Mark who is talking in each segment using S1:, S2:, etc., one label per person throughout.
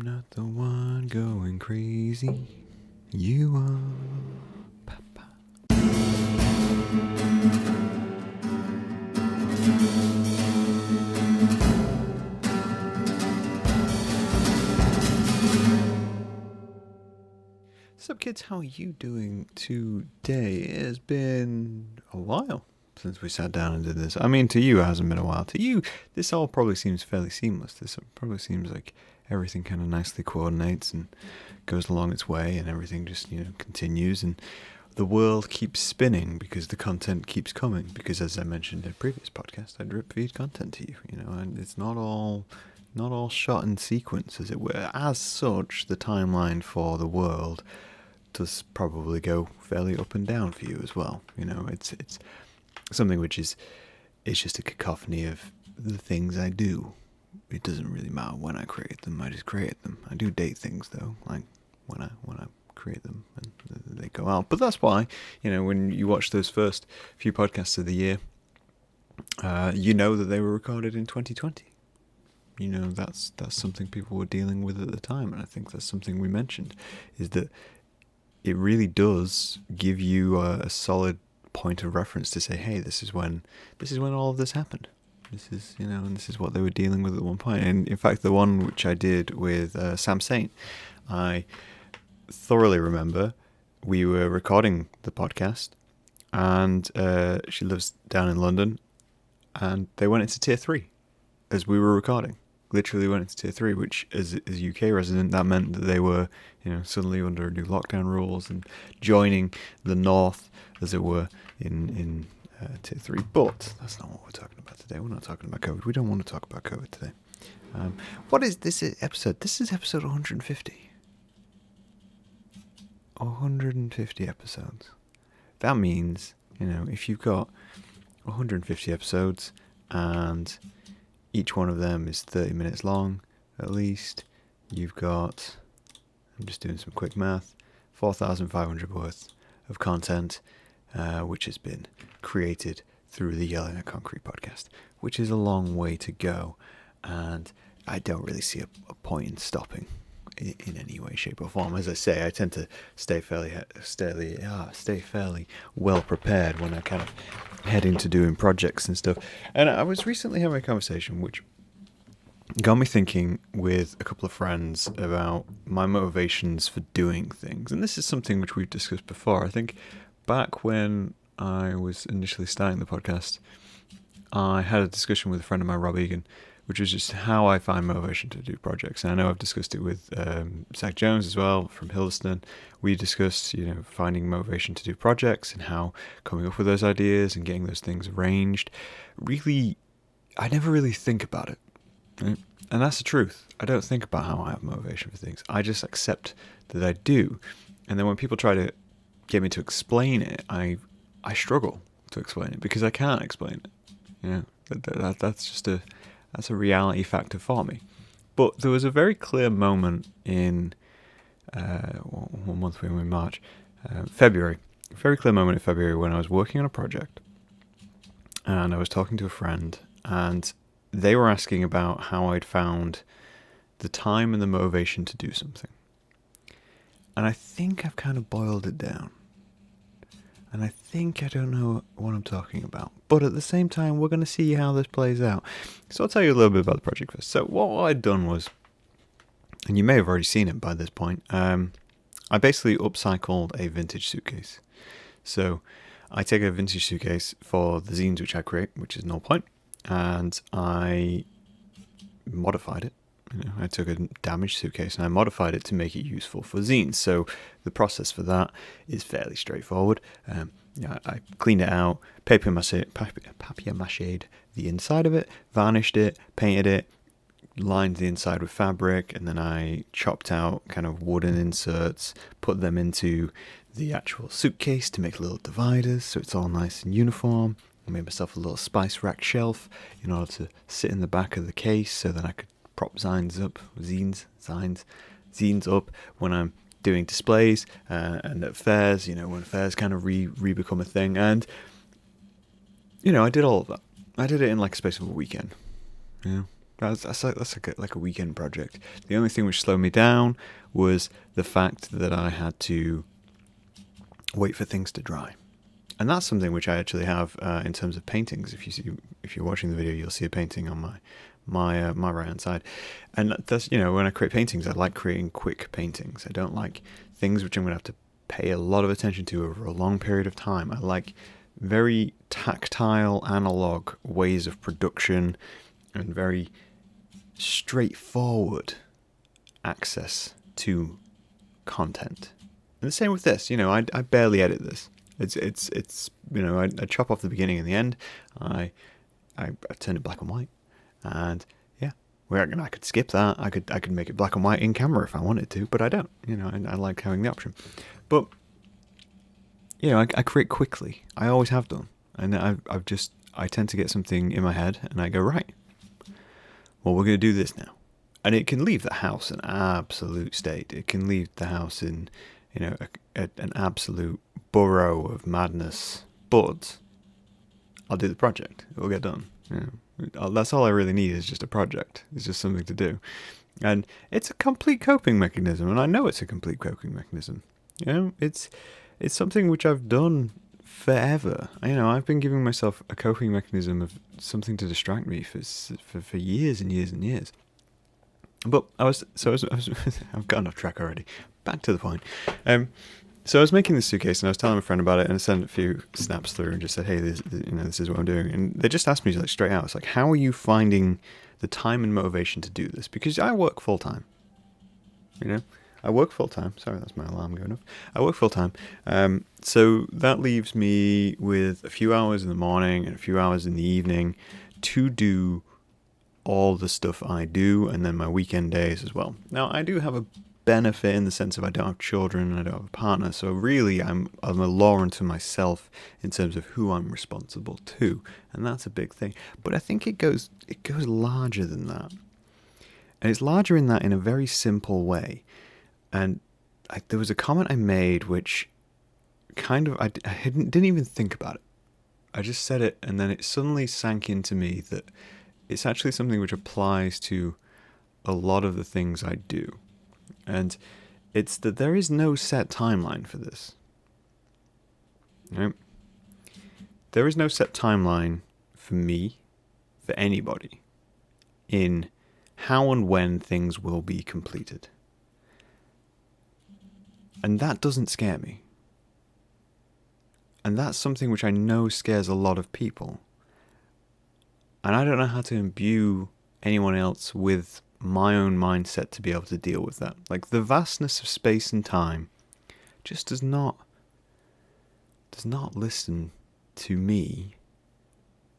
S1: not the one going crazy. You are. Papa. Sup kids, how are you doing today? It has been a while since we sat down and did this. I mean, to you it hasn't been a while. To you, this all probably seems fairly seamless. This probably seems like everything kind of nicely coordinates and goes along its way, and everything just, continues, and the world keeps spinning because the content keeps coming. Because as I mentioned in a previous podcast, I drip feed content to you, and it's not all shot in sequence, as it were. As such, the timeline for the world does probably go fairly up and down for you as well. It's something which is, it's just a cacophony of the things I do. It doesn't really matter when I create them. I just create them. I do date things though, like when I create them and they go out. But that's why, when you watch those first few podcasts of the year, you know that they were recorded in 2020. That's something people were dealing with at the time, and I think that's something we mentioned, is that it really does give you a solid point of reference to say, hey, this is when all of this happened. This is, and this is what they were dealing with at one point. And in fact, the one which I did with Sam Saint, I thoroughly remember we were recording the podcast, and she lives down in London, and they went into tier 3 as we were recording. Literally went into tier 3, which as a UK resident, that meant that they were, suddenly under new lockdown rules and joining the north, as it were, in tier 3. But that's not what we're talking about today. We're not talking about COVID. We don't want to talk about COVID today. What is this episode? This is episode 150. 150 episodes. That means, if you've got 150 episodes and each one of them is 30 minutes long, at least, you've got, I'm just doing some quick math, 4,500 worth of content, which has been created through the Yelling at Concrete podcast, which is a long way to go, and I don't really see a point in stopping in any way, shape or form. As I say, I tend to stay fairly well prepared when I kind of head into doing projects and stuff. And I was recently having a conversation which got me thinking with a couple of friends about my motivations for doing things. And this is something which we've discussed before. I think back when I was initially starting the podcast, I had a discussion with a friend of mine, Rob Egan, which was just how I find motivation to do projects. And I know I've discussed it with Zach Jones as well from Hildeston. We discussed, finding motivation to do projects and how coming up with those ideas and getting those things arranged. Really, I never really think about it. Right? And that's the truth. I don't think about how I have motivation for things. I just accept that I do. And then when people try to get me to explain it, I struggle to explain it because I can't explain it. That's just that's a reality factor for me. But there was a very clear moment in, what month were we in? March? February. A very clear moment in February when I was working on a project and I was talking to a friend, and they were asking about how I'd found the time and the motivation to do something. And I think I've kind of boiled it down. And I think I don't know what I'm talking about. But at the same time, we're going to see how this plays out. So I'll tell you a little bit about the project first. So what I'd done was, and you may have already seen it by this point, I basically upcycled a vintage suitcase. So I take a vintage suitcase for the zines which I create, which is No Point, and I modified it. I took a damaged suitcase and I modified it to make it useful for zines. So the process for that is fairly straightforward. I cleaned it out, papier-mâchéd the inside of it, varnished it, painted it, lined the inside with fabric, and then I chopped out kind of wooden inserts, put them into the actual suitcase to make little dividers so it's all nice and uniform. I made myself a little spice rack shelf in order to sit in the back of the case so that I could prop zines up when I'm doing displays and at fairs, when fairs kind of re-become a thing. And, I did all of that. I did it in like a space of a weekend. That's like a weekend project. The only thing which slowed me down was the fact that I had to wait for things to dry. And that's something which I actually have in terms of paintings. If you're watching the video, you'll see a painting on my right hand side. And that's, when I create paintings, I like creating quick paintings. I don't like things which I'm going to have to pay a lot of attention to over a long period of time. I like very tactile, analog ways of production and very straightforward access to content. And the same with this. I barely edit this. It's I chop off the beginning and the end. I turn it black and white, and yeah, I could skip that. I could make it black and white in camera if I wanted to, but I don't. I like having the option. But I create quickly. I always have done, and I tend to get something in my head, and I go, right, well, we're going to do this now, and it can leave the house an absolute state. It can leave the house in an absolute burrow of madness, but I'll do the project. It will get done. That's all I really need is just a project. It's just something to do. And it's a complete coping mechanism, and I know it's a complete coping mechanism. It's something which I've done forever. I've been giving myself a coping mechanism of something to distract me for years and years and years. But I've gotten off track already. Back to the point. So I was making this suitcase, and I was telling a friend about it, and I sent a few snaps through and just said, hey, this is what I'm doing. And they just asked me like straight out, it's like, how are you finding the time and motivation to do this? Because I work full time. I work full time. Sorry, that's my alarm going off. I work full time. So that leaves me with a few hours in the morning and a few hours in the evening to do all the stuff I do, and then my weekend days as well. Now, I do have a benefit in the sense of I don't have children and I don't have a partner, so really I'm a law unto myself in terms of who I'm responsible to, and that's a big thing. But I think it goes larger than that, and it's larger in that in a very simple way. And there was a comment I made which kind of I didn't even think about it. I just said it, and then it suddenly sank into me that it's actually something which applies to a lot of the things I do. And it's that there is no set timeline for this. Right? There is no set timeline for me, for anybody, in how and when things will be completed. And that doesn't scare me. And that's something which I know scares a lot of people. And I don't know how to imbue anyone else with my own mindset to be able to deal with that. Like, the vastness of space and time just does not listen to me.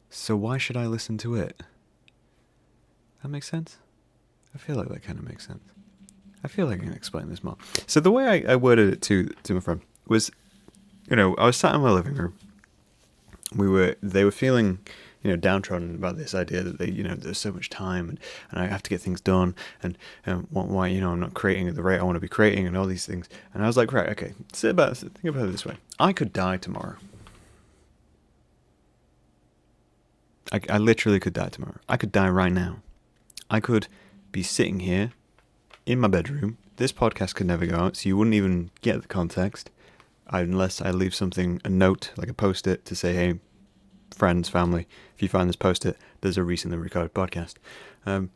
S1: So why should I listen to it? That makes sense? I feel like that kind of makes sense. I feel like I can explain this more. So the way I worded it to my friend was, I was sat in my living room. They were feeling, downtrodden about this idea that there's so much time and I have to get things done, and why I'm not creating at the rate I want to be creating, and all these things. And I was like, right, okay, think about it this way. I could die tomorrow. I literally could die tomorrow. I could die right now. I could be sitting here in my bedroom. This podcast could never go out, so you wouldn't even get the context unless I leave a note, like a post-it, to say, hey, friends, family, if you find this post-it, there's a recently recorded podcast. I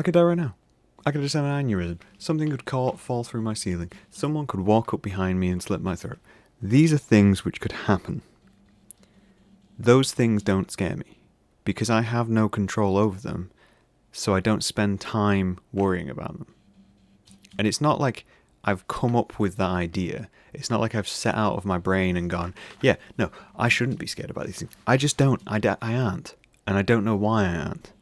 S1: could die right now. I could just have an aneurysm. Something could fall through my ceiling. Someone could walk up behind me and slit my throat. These are things which could happen. Those things don't scare me, because I have no control over them, so I don't spend time worrying about them. And it's not like I've come up with that idea. It's not like I've set out of my brain and gone, yeah, no, I shouldn't be scared about these things. I just don't. I aren't. And I don't know why I aren't.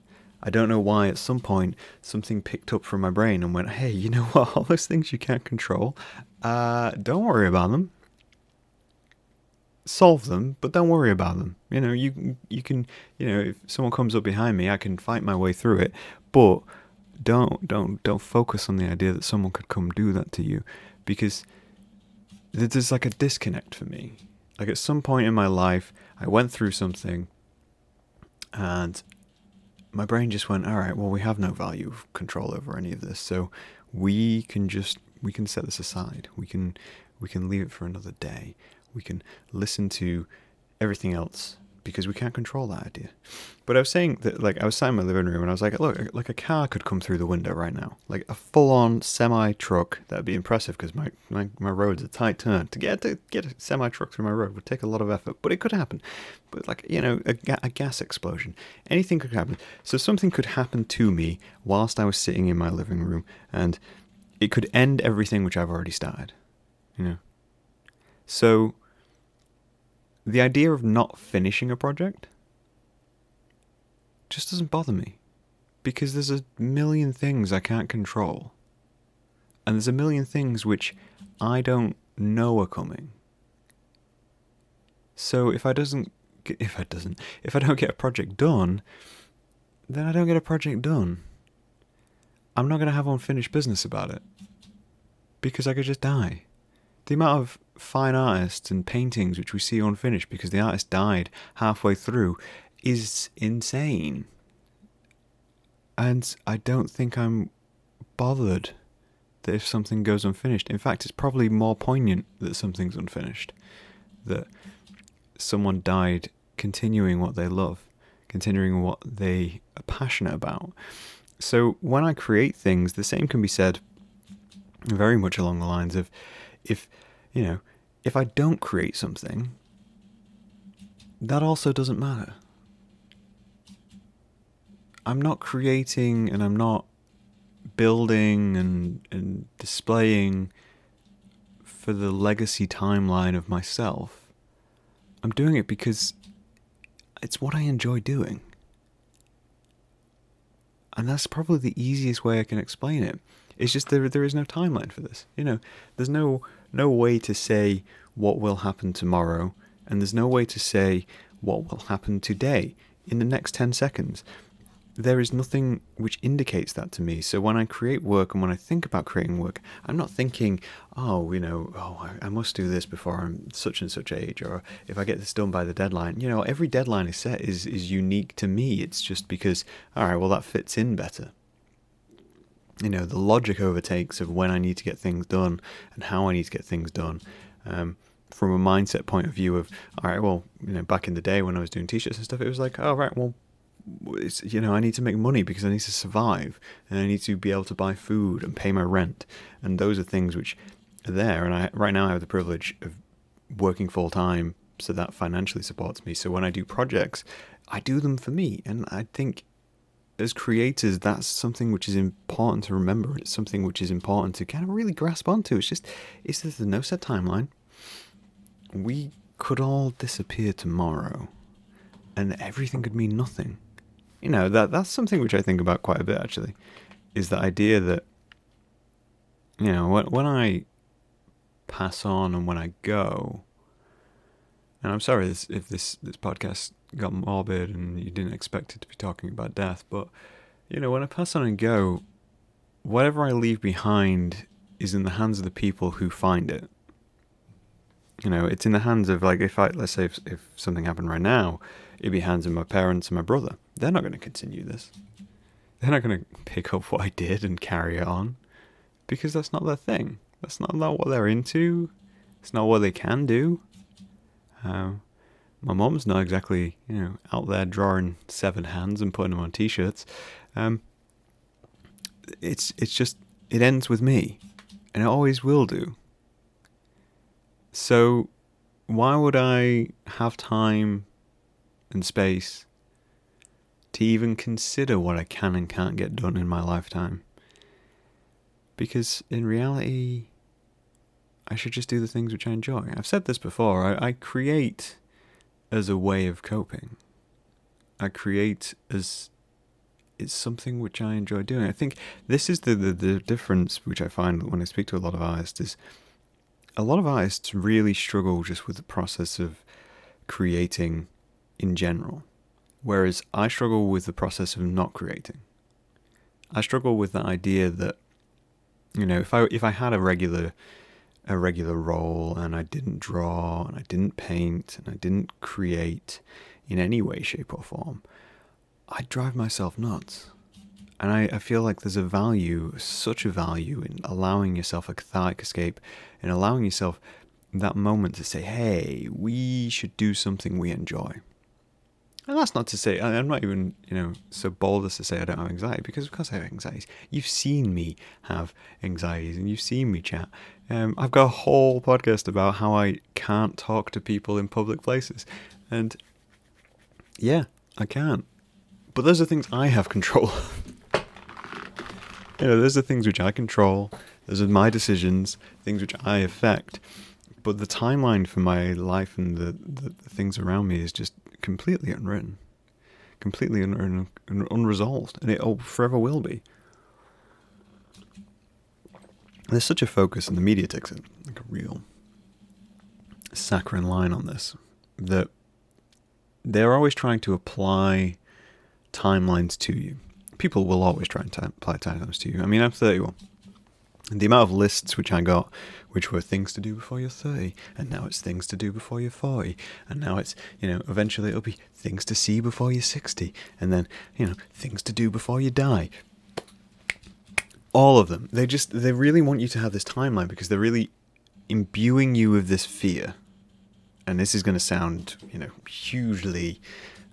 S1: I don't know why at some point something picked up from my brain and went, hey, you know what? All those things you can't control, don't worry about them. Solve them, but don't worry about them. You can, if someone comes up behind me, I can fight my way through it, but don't focus on the idea that someone could come do that to you, because there's like a disconnect for me. Like, at some point in my life, I went through something, and my brain just went, all right, well, we have no value of control over any of this, so we can set this aside. We can leave it for another day. We can listen to everything else because we can't control that idea. But I was saying that, like, I was sat in my living room and I was like, look, like a car could come through the window right now, like a full-on semi-truck. That'd be impressive because my road's a tight turn. To get a semi-truck through my road would take a lot of effort, but it could happen. But like, a gas explosion, anything could happen. So something could happen to me whilst I was sitting in my living room, and it could end everything which I've already started. So the idea of not finishing a project just doesn't bother me, because there's a million things I can't control, and there's a million things which I don't know are coming. So if I don't get a project done, then I don't get a project done. I'm not going to have unfinished business about it, because I could just die. The amount of fine artists and paintings which we see unfinished because the artist died halfway through is insane. And I don't think I'm bothered that if something goes unfinished. In fact, it's probably more poignant that something's unfinished, that someone died continuing what they love, continuing what they are passionate about. So when I create things, the same can be said very much along the lines of, if I don't create something, that also doesn't matter. I'm not creating and I'm not building and displaying for the legacy timeline of myself. I'm doing it because it's what I enjoy doing. And that's probably the easiest way I can explain it. It's just there is no timeline for this. There's no way to say what will happen tomorrow, and there's no way to say what will happen today in the next 10 seconds. There is nothing which indicates that to me. So when I create work and when I think about creating work, I'm not thinking, I must do this before I'm such and such age, or if I get this done by the deadline. Every deadline is set is unique to me. It's just because, all right, well, that fits in better. The logic overtakes of when I need to get things done and how I need to get things done. From a mindset point of view of, all right, well, back in the day when I was doing t-shirts and stuff, it was like, oh, right, well, it's, I need to make money because I need to survive, and I need to be able to buy food and pay my rent. And those are things which are there. And right now I have the privilege of working full time, so that financially supports me. So when I do projects, I do them for me. And I think as creators, that's something which is important to remember. It's something which is important to kind of really grasp onto. It's that there's no set timeline. We could all disappear tomorrow, and everything could mean nothing. That's something which I think about quite a bit, actually, is the idea that, when I pass on and when I go, and I'm sorry if this podcast got morbid and you didn't expect it to be talking about death, but, when I pass on and go, whatever I leave behind is in the hands of the people who find it. It's in the hands of, like, let's say if something happened right now, it'd be hands of my parents and my brother. They're not going to continue this. They're not going to pick up what I did and carry it on, because that's not their thing. That's not what they're into. It's not what they can do. My mom's not exactly, out there drawing 7 hands and putting them on t-shirts. It's just, it ends with me, and it always will do. So why would I have time and space to even consider what I can and can't get done in my lifetime? Because in reality, I should just do the things which I enjoy. I've said this before. I create as a way of coping. I create as it's something which I enjoy doing. I think this is the difference which I find when I speak to a lot of artists is a lot of artists really struggle just with the process of creating in general, whereas I struggle with the process of not creating. I struggle with the idea that, if I had a regular role and I didn't draw and I didn't paint and I didn't create in any way, shape or form, I drive myself nuts. And I feel like there's a value, such a value, in allowing yourself a cathartic escape and allowing yourself that moment to say, hey, we should do something we enjoy. And that's not to say, I'm not even, so bold as to say I don't have anxiety, because of course I have anxieties. You've seen me have anxieties and you've seen me chat. I've got a whole podcast about how I can't talk to people in public places. And yeah, I can't. But those are things I have control of. Those are things which I control. Those are my decisions, things which I affect. But the timeline for my life and the things around me is just completely unwritten, completely unwritten and unresolved, and it forever will be. There's such a focus, and the media takes it like a real saccharine line on this, that they're always trying to apply timelines to you. People will always try and apply timelines to you. I mean, I'm 31. And the amount of lists which I got, which were things to do before you're 30, and now it's things to do before you're 40, and now it's, eventually it'll be things to see before you're 60, and then, things to do before you die. All of them. They really want you to have this timeline because they're really imbuing you with this fear. And this is going to sound, hugely,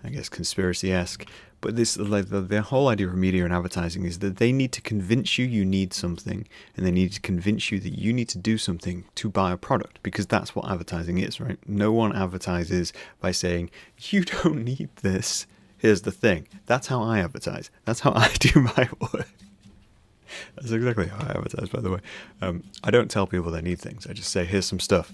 S1: I guess, conspiracy-esque. But this, like, the whole idea of media and advertising is that they need to convince you need something, and they need to convince you that you need to do something to buy a product, because that's what advertising is, right? No one advertises by saying, you don't need this, here's the thing. That's how I advertise. That's how I do my work. That's exactly how I advertise, by the way. I don't tell people they need things. I just say, here's some stuff.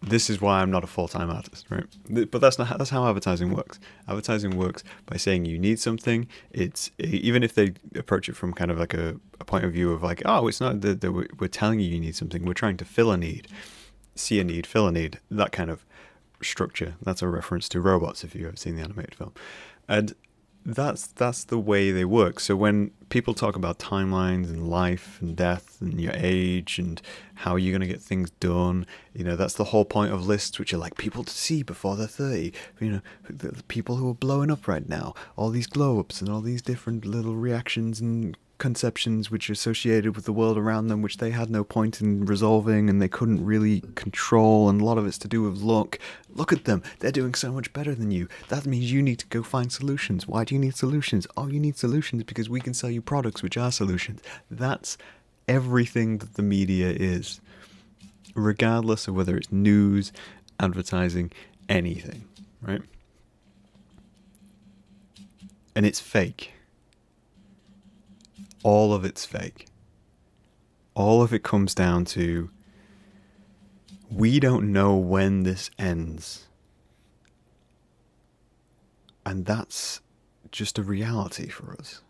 S1: This is why I'm not a full-time artist, right? But that's how advertising works. Advertising works by saying you need something. It's even if they approach it from kind of like a point of view of like, oh, it's not that we're telling you need something. We're trying to fill a need, see a need, fill a need. That kind of structure. That's a reference to Robots if you've ever seen the animated film, and that's the way they work. So when people talk about timelines and life and death and your age and how you're going to get things done, that's the whole point of lists, which are like people to see before they're 30. The people who are blowing up right now, all these glow ups and all these different little reactions and conceptions which are associated with the world around them, which they had no point in resolving and they couldn't really control, and a lot of it's to do with luck. Look at them, they're doing so much better than you. That means you need to go find solutions. Why do you need solutions? Oh, you need solutions because we can sell you products which are solutions. That's everything that the media is, regardless of whether it's news, advertising, anything, right? And it's fake. All of it's fake. All of it comes down to, we don't know when this ends. And that's just a reality for us.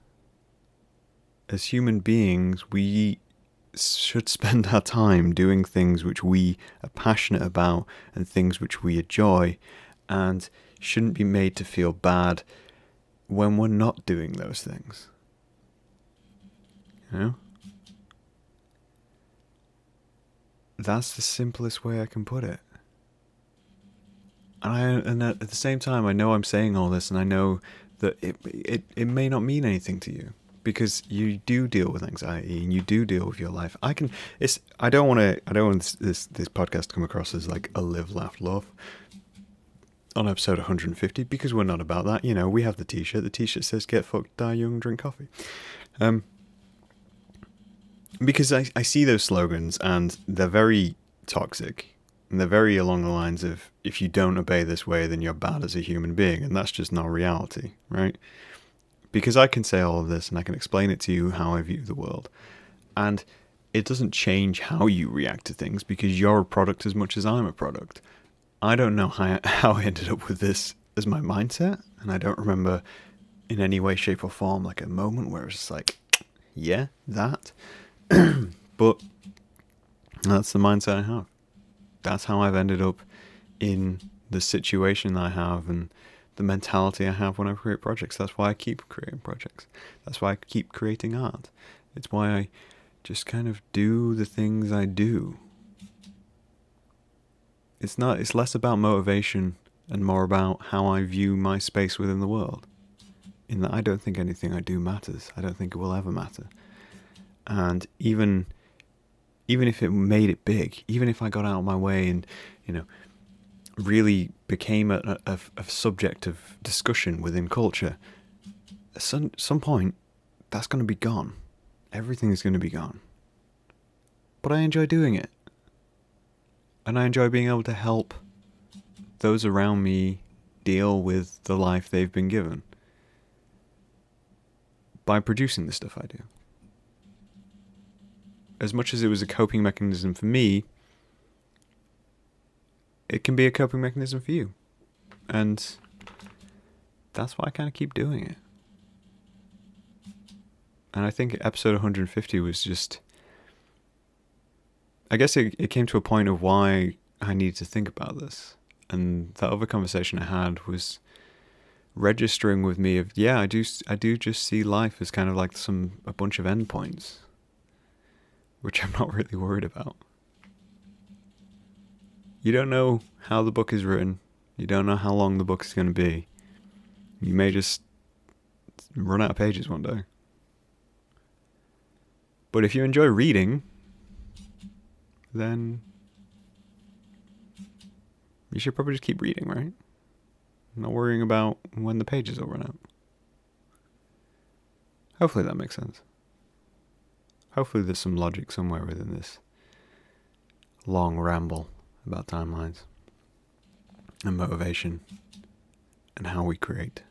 S1: As human beings, we should spend our time doing things which we are passionate about and things which we enjoy, and shouldn't be made to feel bad when we're not doing those things. That's the simplest way I can put it. And at the same time, I know I'm saying all this, and I know that it may not mean anything to you, because you do deal with anxiety and you do deal with your life. I don't want this podcast to come across as like a live, laugh, love on episode 150, because we're not about that. We have the t-shirt. The t-shirt says "Get fucked, die young, drink coffee." Because I see those slogans and they're very toxic, and they're very along the lines of, if you don't obey this way, then you're bad as a human being, and that's just not reality, right? Because I can say all of this and I can explain it to you how I view the world, and it doesn't change how you react to things, because you're a product as much as I'm a product. I don't know how I ended up with this as my mindset, and I don't remember in any way, shape or form like a moment where it's like, yeah, that. But that's the mindset I have. That's how I've ended up in the situation I have and the mentality I have when I create projects. That's why I keep creating projects. That's why I keep creating art. It's why I just kind of do the things I do. It's less about motivation and more about how I view my space within the world. In that I don't think anything I do matters. I don't think it will ever matter. And even if it made it big, even if I got out of my way and, really became a subject of discussion within culture, at some point, that's going to be gone. Everything is going to be gone. But I enjoy doing it. And I enjoy being able to help those around me deal with the life they've been given by producing the stuff I do. As much as it was a coping mechanism for me, it can be a coping mechanism for you. And that's why I kind of keep doing it. And I think episode 150 was just... I guess it came to a point of why I needed to think about this. And that other conversation I had was registering with me of, I do just see life as kind of like a bunch of endpoints, which I'm not really worried about. You don't know how the book is written. You don't know how long the book is going to be. You may just run out of pages one day. But if you enjoy reading, then you should probably just keep reading, right? Not worrying about when the pages will run out. Hopefully that makes sense. Hopefully there's some logic somewhere within this long ramble about timelines and motivation and how we create.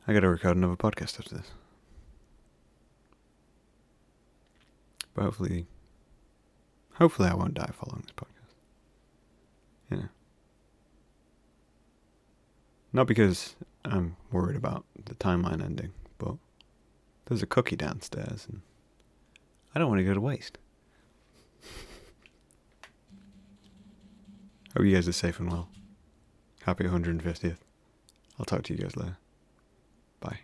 S1: I gotta record another podcast after this. But hopefully I won't die following this podcast. Yeah. Not because I'm worried about the timeline ending, but there's a cookie downstairs and I don't want to go to waste. Hope you guys are safe and well. Happy 150th. I'll talk to you guys later. Bye.